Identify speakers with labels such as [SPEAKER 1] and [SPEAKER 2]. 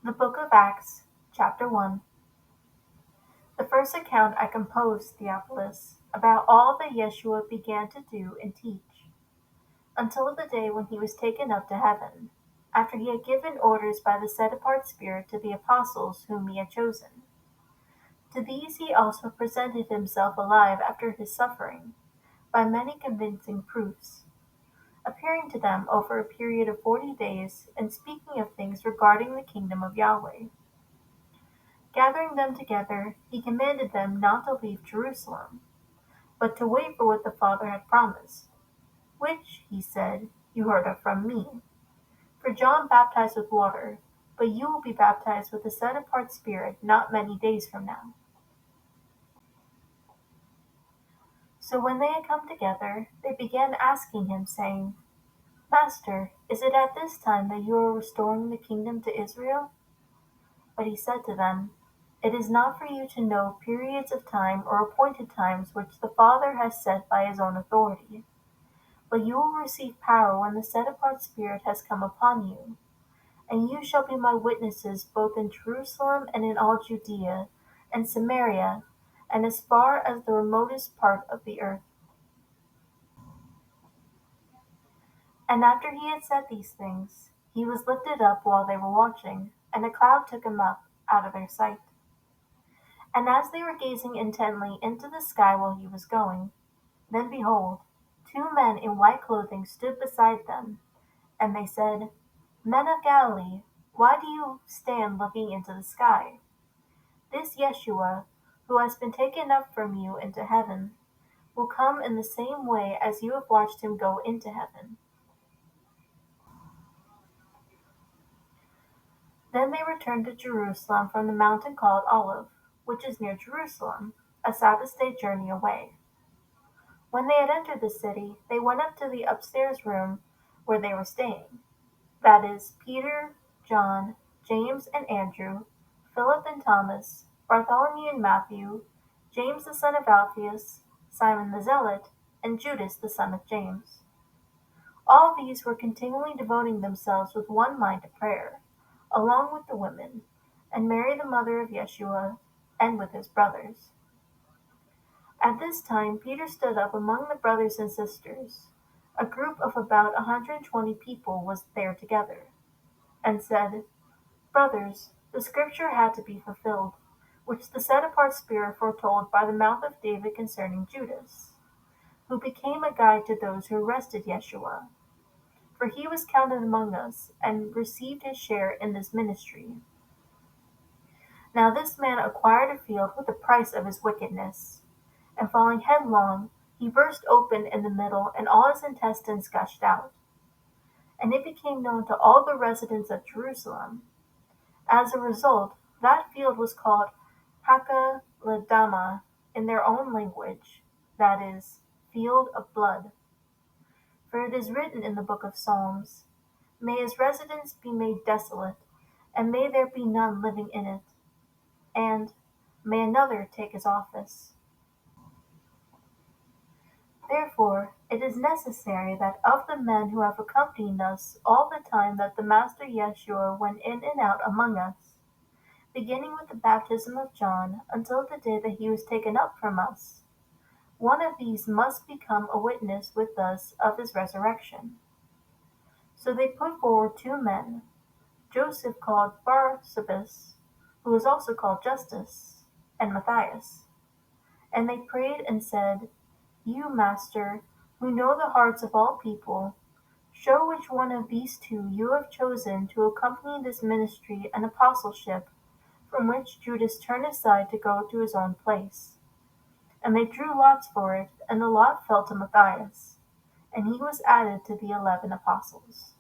[SPEAKER 1] The Book of Acts, Chapter 1. The first account I composed, Theophilus, about all that Yeshua began to do and teach, until the day when he was taken up to heaven, after he had given orders by the set-apart Spirit to the apostles whom he had chosen. To these he also presented himself alive after his suffering, by many convincing proofs, appearing to them over a period of 40 days, and speaking of things regarding the kingdom of Yahweh. Gathering them together, he commanded them not to leave Jerusalem, but to wait for what the Father had promised, which, he said, you heard of from me. For John baptized with water, but you will be baptized with the set-apart Spirit not many days from now. So when they had come together, they began asking him, saying, Master, is it at this time that you are restoring the kingdom to Israel? But he said to them, It is not for you to know periods of time or appointed times which the Father has set by his own authority, but you will receive power when the set-apart Spirit has come upon you, and you shall be my witnesses both in Jerusalem and in all Judea and Samaria, and as far as the remotest part of the earth. And after he had said these things, he was lifted up while they were watching, and a cloud took him up out of their sight. And as they were gazing intently into the sky while he was going, then behold, two men in white clothing stood beside them, and they said, Men of Galilee, why do you stand looking into the sky? This Yeshua, who has been taken up from you into heaven, will come in the same way as you have watched him go into heaven. Then they returned to Jerusalem from the mountain called Olive, which is near Jerusalem, a Sabbath day journey away. When they had entered the city, they went up to the upstairs room where they were staying, that is, Peter, John, James and Andrew, Philip and Thomas, Bartholomew and Matthew, James the son of Alphaeus, Simon the Zealot, and Judas the son of James. All these were continually devoting themselves with one mind to prayer, along with the women, and Mary the mother of Yeshua, and with his brothers. At this time Peter stood up among the brothers and sisters, a group of about 120 people was there together, and said, Brothers, the scripture had to be fulfilled, which the set-apart Spirit foretold by the mouth of David concerning Judas, who became a guide to those who arrested Yeshua. For he was counted among us, and received his share in this ministry. Now this man acquired a field with the price of his wickedness, and falling headlong, he burst open in the middle, and all his intestines gushed out. And it became known to all the residents of Jerusalem. As a result, that field was called Hakaladama in their own language, that is, field of blood. For it is written in the book of Psalms, May his residence be made desolate, and may there be none living in it, and may another take his office. Therefore it is necessary that of the men who have accompanied us all the time that the Master Yeshua went in and out among us, beginning with the baptism of John until the day that he was taken up from us, one of these must become a witness with us of his resurrection. So they put forward two men, Joseph called Barsabas, who was also called Justus, and Matthias. And they prayed and said, You, Master, who know the hearts of all people, show which one of these two you have chosen to accompany this ministry and apostleship, from which Judas turned aside to go to his own place. And they drew lots for it, and the lot fell to Matthias, and he was added to the 11 apostles.